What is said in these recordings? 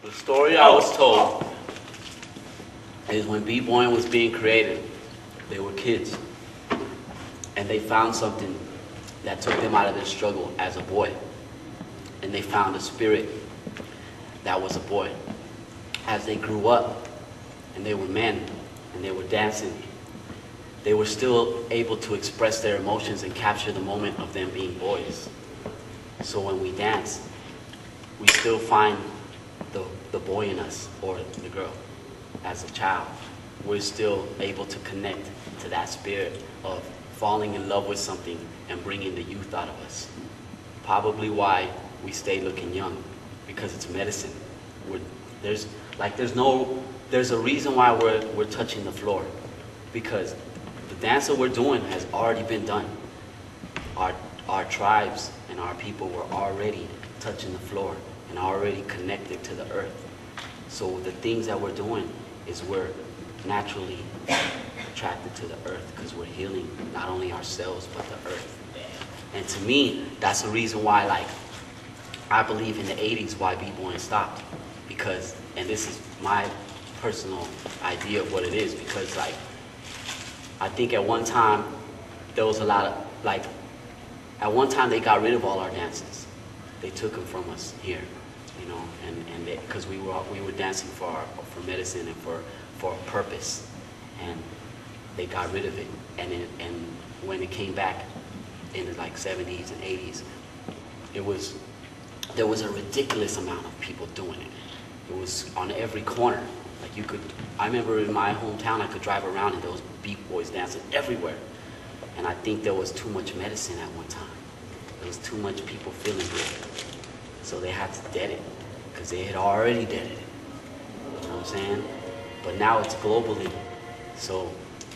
The story I was told is when b-boying was being created, they were kids, and they found something that took them out of their struggle as a boy, and they found a spirit that was a boy. As they grew up, and they were men, and they were dancing, they were still able to express their emotions and capture the moment of them being boys. So when we dance, we still find the boy in us, or the girl. As a child, we're still able to connect to that spirit of falling in love with something and bringing the youth out of us. Probably why we stay looking young, because it's medicine. There's a reason why we're touching the floor, because the dance that we're doing has already been done. Our tribes and our people were already touching the floor and already connected to the earth. So the things that we're doing is we're naturally attracted to the earth, because we're healing not only ourselves but the earth. And to me, that's the reason why, like, I believe in the 80s why b-boying stopped, because, and this is my personal idea of what it is, because, like, I think at one time there was a lot of, like, at one time they got rid of all our dances. They took them from us here, you know, and because we were dancing for medicine and for a purpose, and they got rid of it. And when it came back in the like 70s and 80s, there was a ridiculous amount of people doing it. It was on every corner. Like I remember in my hometown, I could drive around and there was b-boys dancing everywhere. And I think there was too much medicine at one time. There was too much people feeling good. So they had to dead it, because they had already deaded it. You know what I'm saying? But now it's globally. So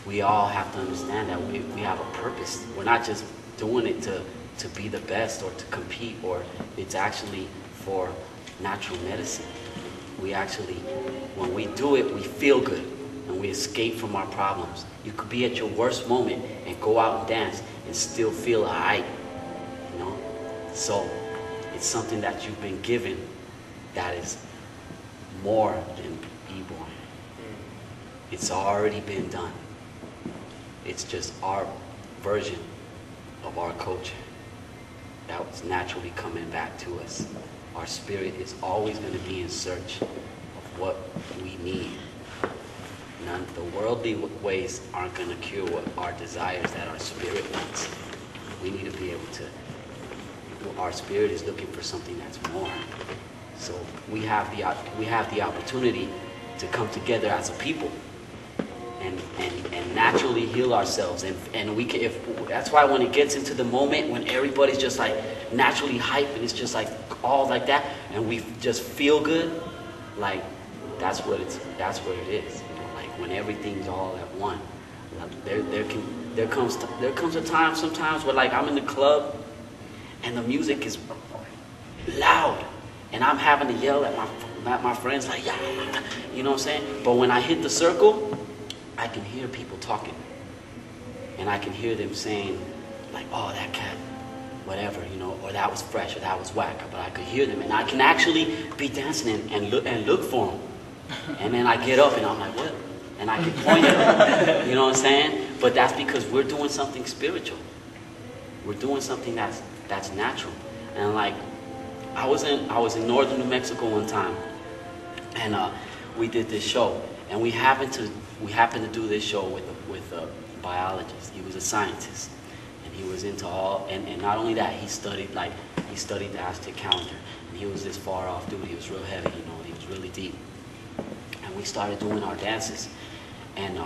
we all have to understand that we have a purpose. We're not just doing it to be the best or to compete, or it's actually for natural medicine. We actually, when we do it, we feel good and we escape from our problems. You could be at your worst moment and go out and dance and still feel alright, you know? So it's something that you've been given that is more than b-boy. It's already been done. It's just our version of our culture that was naturally coming back to us. Our spirit is always going to be in search of what we need. The worldly ways aren't going to cure what our desires that our spirit wants. We need to be able to, our spirit is looking for something that's more. So we have the opportunity to come together as a people and naturally heal ourselves, and we can, that's why when it gets into the moment when everybody's just like naturally hype and it's just like all like that, and we just feel good, like that's what it is, you know, like when everything's all at one. Like there comes a time sometimes where, like, I'm in the club and the music is loud and I'm having to yell at my friends like, yeah, you know what I'm saying? But when I hit the circle, I can hear people talking, and I can hear them saying, like, oh, that cat, whatever, you know, or that was fresh, or that was whack. But I could hear them, and I can actually be dancing and look for them. And then I get up, and I'm like, what? And I can point at them, you know what I'm saying? But that's because we're doing something spiritual. We're doing something that's natural. And like, I was in northern New Mexico one time, and we did this show, and we happened to do this show with a biologist. He was a scientist, and he was into all, and not only that, he studied the Aztec calendar, and he was this far off dude. He was real heavy, you know, he was really deep. And we started doing our dances, and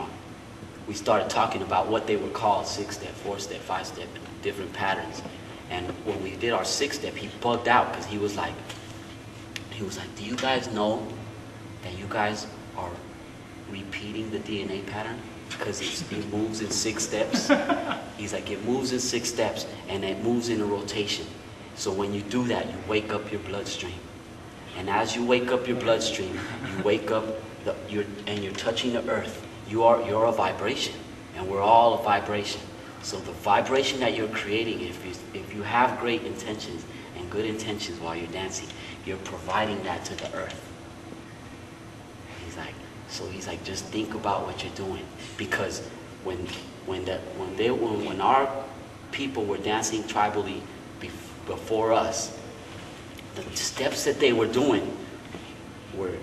we started talking about what they were called: 6-step, 4-step, 5-step, different patterns. And when we did our 6-step, he bugged out, because he was like, do you guys know that you guys are repeating the DNA pattern? Because it moves in 6 steps. He's like, it moves in 6 steps, and it moves in a rotation. So when you do that, you wake up your bloodstream. And as you wake up your bloodstream, you wake up, and you're touching the earth. You're a vibration, and we're all a vibration. So the vibration that you're creating, if you have great intentions and good intentions while you're dancing, you're providing that to the earth. He's like, just think about what you're doing, because when our people were dancing tribally before us, the steps that they were doing were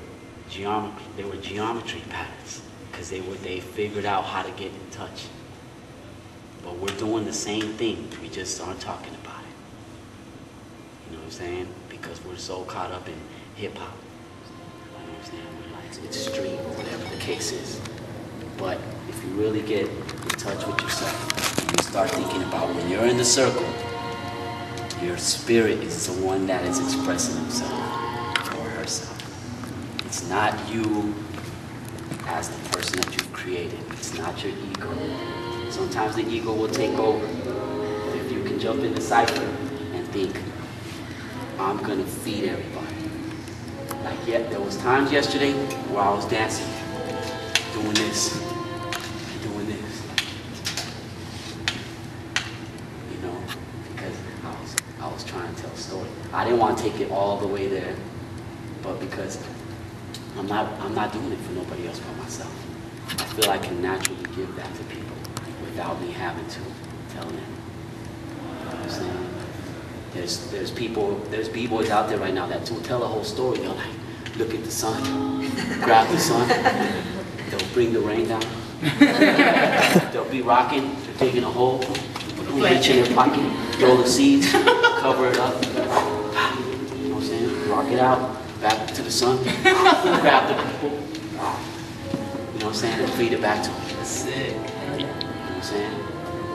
geometry patterns, because they figured out how to get in touch. But we're doing the same thing, we just aren't talking about it. You know what I'm saying? Because we're so caught up in hip-hop. You know what I'm saying? We're like, it's street, or whatever the case is. But if you really get in touch with yourself, and you start thinking about when you're in the circle, your spirit is the one that is expressing himself or herself. It's not you as the person that you've created. It's not your ego. Sometimes the ego will take over. But if you can jump into cipher and think, I'm gonna feed everybody. Like, yeah, there was times yesterday where I was dancing, doing this, doing this. You know, because I was trying to tell a story. I didn't want to take it all the way there, but because I'm not doing it for nobody else but myself. I feel I can naturally give that to people without me having to tell them. You know what I'm saying? There's b-boys out there right now that will tell a whole story. They'll like, look at the sun, grab the sun, they'll bring the rain down. They'll be rocking, they're digging a hole, reach in their pocket, throw the seeds, cover it up. You know what I'm saying? Rock it out, back to the sun, grab the people. You know what I'm saying? And feed it back to them. That's sick. You know what I'm saying?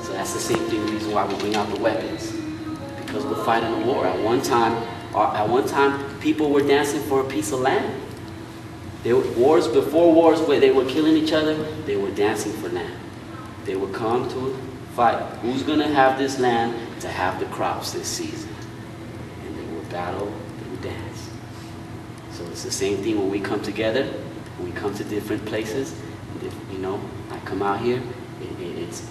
So that's the same thing, the reason why we bring out the weapons. Because we're fighting a war. At one time, people were dancing for a piece of land. There were wars, before wars where they were killing each other, they were dancing for land. They would come to fight. Who's gonna have this land to have the crops this season? And they would battle, they would dance. So it's the same thing when we come together, when we come to different places. You know, I come out here, it's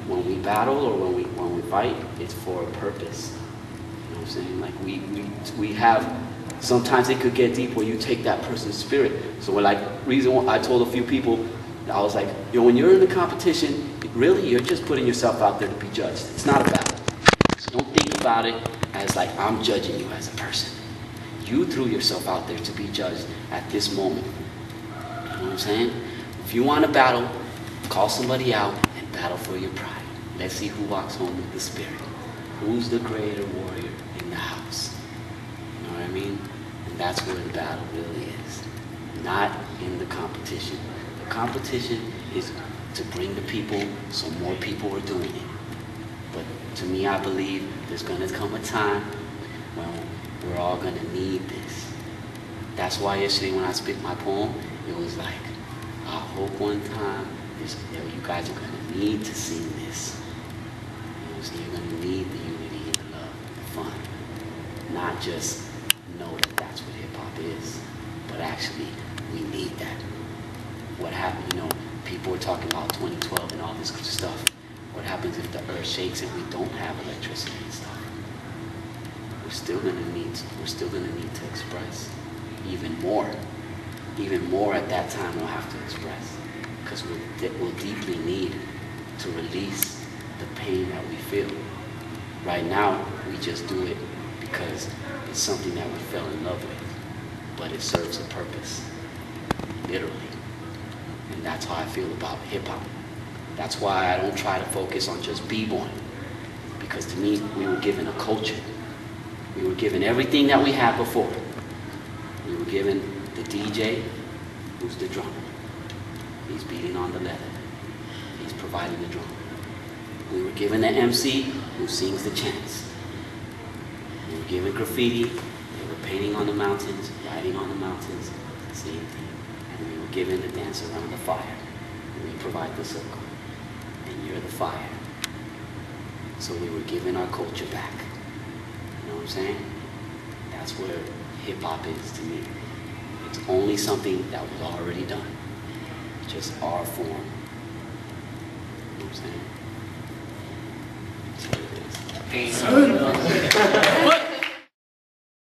when we battle or when we fight, it's for a purpose. You know what I'm saying? Like we have, sometimes it could get deep where you take that person's spirit. So when I told a few people, I was like, yo, when you're in the competition, really you're just putting yourself out there to be judged. It's not a battle. So don't think about it as like I'm judging you as a person. You threw yourself out there to be judged at this moment. You know what I'm saying? If you want to battle, call somebody out and battle for your pride. Let's see who walks home with the spirit. Who's the greater warrior in the house? You know what I mean? And that's where the battle really is. Not in the competition. The competition is to bring the people so more people are doing it. But to me, I believe there's going to come a time when we're all going to need this. That's why yesterday when I spit my poem, it was like, I hope one time you guys are going to need to sing this. So you're going to need the unity and the love and the fun. Not just know that that's what hip-hop is, but actually we need that. What happened, you know, people were talking about 2012 and all this good stuff. What happens if the earth shakes and we don't have electricity and stuff? We're still going to need to express even more. Even more at that time we'll have to express, because we'll deeply need to release the pain that we feel. Right now, we just do it because it's something that we fell in love with, but it serves a purpose, literally. And that's how I feel about hip-hop. That's why I don't try to focus on just b-boying, because to me, we were given a culture. We were given everything that we had before. We were given the DJ, who's the drummer. He's beating on the leather. He's providing the drum. We were given the MC who sings the chants. We were given graffiti. They were painting on the mountains, writing on the mountains, same thing. And we were given the dance around the fire. And we provide the circle. And you're the fire. So we were given our culture back. You know what I'm saying? That's where hip-hop is to me. It's only something that was already done. Just our form. You know what I'm saying? Peace.